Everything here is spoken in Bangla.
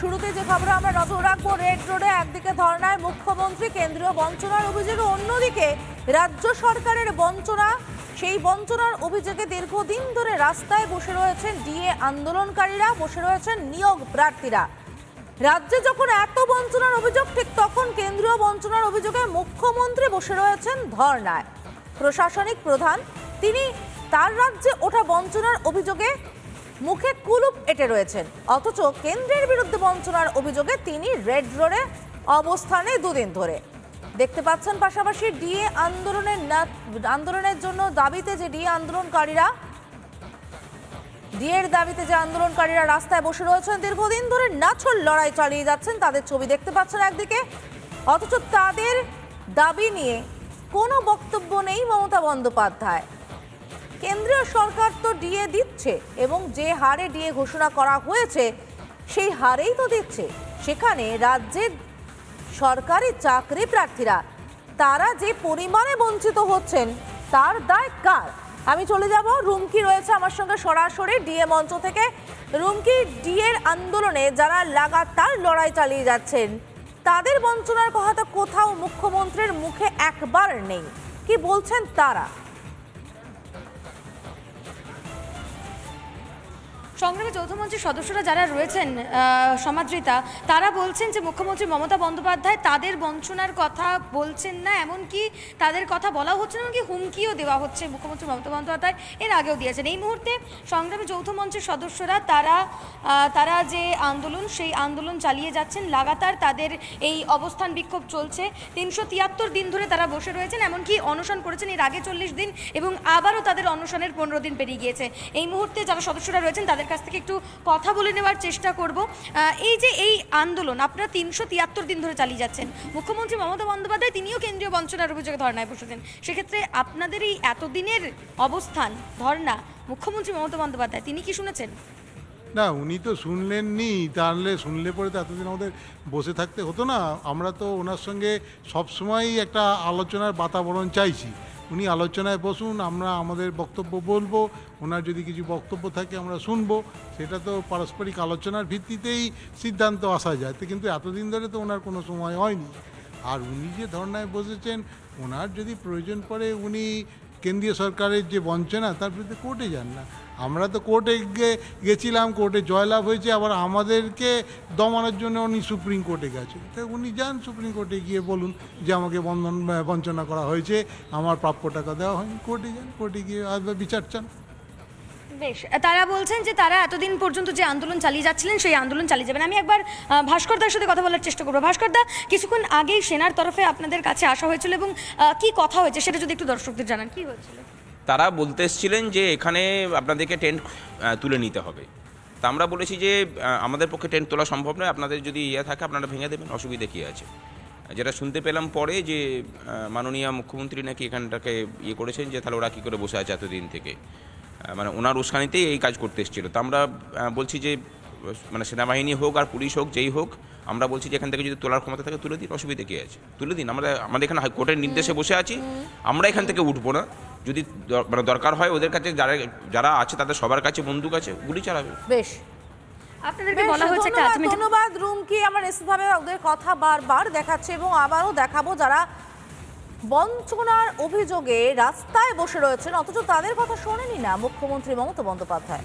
শুরুতে যে খবরে আমরা নজর রাখবো, রেড রোডে একদিকে ধর্নায় মুখ্যমন্ত্রী, কেন্দ্রীয় বঞ্চনার অভিযোগে অন্যদিকে রাজ্য সরকারের বঞ্চনা। সেই বঞ্চনার অভিযোগে দীর্ঘদিন ধরে রাস্তায় বসে রয়েছেন ডিএ আন্দোলনকারীরা, বসে রয়েছেন নিয়োগ প্রার্থীরা। রাজ্যে যখন এত বঞ্চনার অভিযোগ, ঠিক তখন কেন্দ্রীয় বঞ্চনার অভিযোগে মুখ্যমন্ত্রী বসে রয়েছেন ধর্নায়। প্রশাসনিক প্রধান তিনি তার রাজ্যে ওঠা বঞ্চনার অভিযোগে মুখে কুলুপ এঁটে রয়েছেন, অথচ কেন্দ্রের বিরুদ্ধে বঞ্চনার অভিযোগে তিনি রেড রোডে অবস্থানে দুদিন ধরে। দেখতে পাচ্ছেন পাশাপাশি ডিএ আন্দোলনের জন্য দাবিতে যে ডিএর দাবিতে যে আন্দোলনকারীরা রাস্তায় বসে রয়েছেন, দীর্ঘদিন ধরে নাছোড় লড়াই চালিয়ে যাচ্ছেন, তাদের ছবি দেখতে পাচ্ছেন একদিকে, অথচ তাদের দাবি নিয়ে কোনো বক্তব্য নেই মমতা বন্দ্যোপাধ্যায়। কেন্দ্রীয় সরকার তো ডিএ দিচ্ছে এবং যে হারে ডিএ ঘোষণা করা হয়েছে সেই হারেই তো দিচ্ছে। সেখানে রাজ্যের সরকারি চাকরি প্রার্থীরা তারা যে পরিমাণে বঞ্চিত হচ্ছেন তার দায় কার? আমি চলে যাব, রুমকি রয়েছে আমার সঙ্গে সরাসরি ডিএ মঞ্চ থেকে। রুমকি, ডিএর আন্দোলনে যারা লাগাতার লড়াই চালিয়ে যাচ্ছেন তাদের বঞ্চনার কথা কোথাও মুখ্যমন্ত্রীর মুখে একবার নেই, কি বলছেন তারা? সংগ্রামী যৌথ মঞ্চের সদস্যরা যারা রয়েছেন সমাদৃতা, তারা বলছেন যে মুখ্যমন্ত্রী মমতা বন্দ্যোপাধ্যায় তাদের বঞ্চনার কথা বলছেন না, এমনকি তাদের কথা বলা হচ্ছে না, এমনকি হুমকিও দেওয়া হচ্ছে। মুখ্যমন্ত্রী মমতা বন্দ্যোপাধ্যায় এর আগেও দিয়েছেন। এই মুহূর্তে সংগ্রামী যৌথ মঞ্চের সদস্যরা তারা যে আন্দোলন, সেই আন্দোলন চালিয়ে যাচ্ছেন লাগাতার। তাদের এই অবস্থান বিক্ষোভ চলছে, 373 দিন ধরে তারা বসে রয়েছেন, এমনকি অনশন করেছেন এর আগে 40 দিন এবং আবারও তাদের অনশনের 15 দিন পেরিয়ে গিয়েছে। এই মুহূর্তে যারা সদস্যরা রয়েছেন তাদের কাছ থেকে একটু কথা বলে নেওয়ার চেষ্টা করব। এই আন্দোলন আপনারা 373 দিন ধরে চালিয়ে যাচ্ছেন, মুখ্যমন্ত্রী মমতা বন্দ্যোপাধ্যায় তিনিও কেন্দ্রীয় বঞ্চনার অভিযোগে ধর্নায় বসেছেন। সেক্ষেত্রে আপনাদের এই এতদিনের অবস্থান ধর্না, মুখ্যমন্ত্রী মমতা বন্দ্যোপাধ্যায় তিনি কি শুনেছেন? না, উনি তো শুনলেননি। তাহলে শুনলে পরে তো এতদিন আমাদের বসে থাকতে হতো না। আমরা তো ওনার সঙ্গে সবসময়ই একটা আলোচনার বাতাবরণ চাইছি। উনি আলোচনায় বসুন, আমরা আমাদের বক্তব্য বলবো, ওনার যদি কিছু বক্তব্য থাকে আমরা শুনবো। সেটা তো পারস্পরিক আলোচনার ভিত্তিতেই সিদ্ধান্ত আসা যায়। তো কিন্তু এতদিন ধরে তো ওনার কোনো সময় হয়নি। আর উনি যে ধর্নায় বসেছেন, ওনার যদি প্রয়োজন পড়ে উনি কেন্দ্রীয় সরকারের যে বঞ্চনা তার বিরুদ্ধে কোর্টে যান না। আমরা তো কোর্টে গেছিলাম, কোর্টে জয়লাভ হয়েছে, আবার আমাদেরকে দমানোর জন্য উনি সুপ্রিম কোর্টে গেছেন। তো উনি যান সুপ্রিম কোর্টে গিয়ে বলুন যে আমাকে বঞ্চনা করা হয়েছে, আমার প্রাপ্য টাকা দেওয়া হয়নি। কোর্টে যান, কোর্টে গিয়ে বিচার চান। বেশ, তারা বলছেন যে তারা এতদিন পর্যন্ত যে আন্দোলন চালিয়ে যাচ্ছিলেন সেই আন্দোলন চালিয়ে যাবেন। আমি একবার ভাস্করদার সাথে কথা বলার চেষ্টা করবো। ভাস্করদা, কিছুক্ষণ আগেই সেনার তরফে আপনাদের কাছে আসা হয়েছিল এবং কি কথা হয়েছে সেটা যদি একটু দর্শকদের জানান, কি হয়েছিল? তারা বলতে এসেছিলেন যে এখানে আপনাদেরকে টেন্ট তুলে নিতে হবে। তা আমরা বলেছি যে আমাদের পক্ষে টেন্ট তোলা সম্ভব নয়, আপনাদের যদি থাকে আপনারা ভেঙে দেবেন, অসুবিধা কী আছে। যেটা শুনতে পেলাম পরে যে মাননীয় মুখ্যমন্ত্রী নাকি এখানটাকে করেছেন, যে তাহলে ওরা কী করে বসে আছে এতদিন থেকে, মানে ওনার উস্কানিতেই এই কাজ করতে এসেছিলো। তো আমরা বলছি যে মানে সেনাবাহিনী হোক আর পুলিশ হোক, যেই হোক, আমরা বলছি যে এখান থেকে যদি তোলার ক্ষমতা থাকে তুলে দিন, অসুবিধা কী আছে, তুলে দিন। আমাদের এখানে হাইকোর্টের নির্দেশে বসে আছি, আমরা এখান থেকে উঠবো না। যদি মানে দরকার হয় ওদের কাছে যারা আছে তাদের সবার কাছে বন্দুক আছে, গুলি চালাবে। বেশ, আপনাদেরকে বলা হয়েছে। ধন্যবাদ রুমকি। আমরা নিশ্চিতভাবে ওদের কথা বারবার দেখাচ্ছি এবং আবারও দেখাবো, যারা বঞ্চনার অভিযোগে রাস্তায় বসে রয়েছেন অথচ তাদের কথা শোনেনি না মুখ্যমন্ত্রী মমতা বন্দ্যোপাধ্যায়।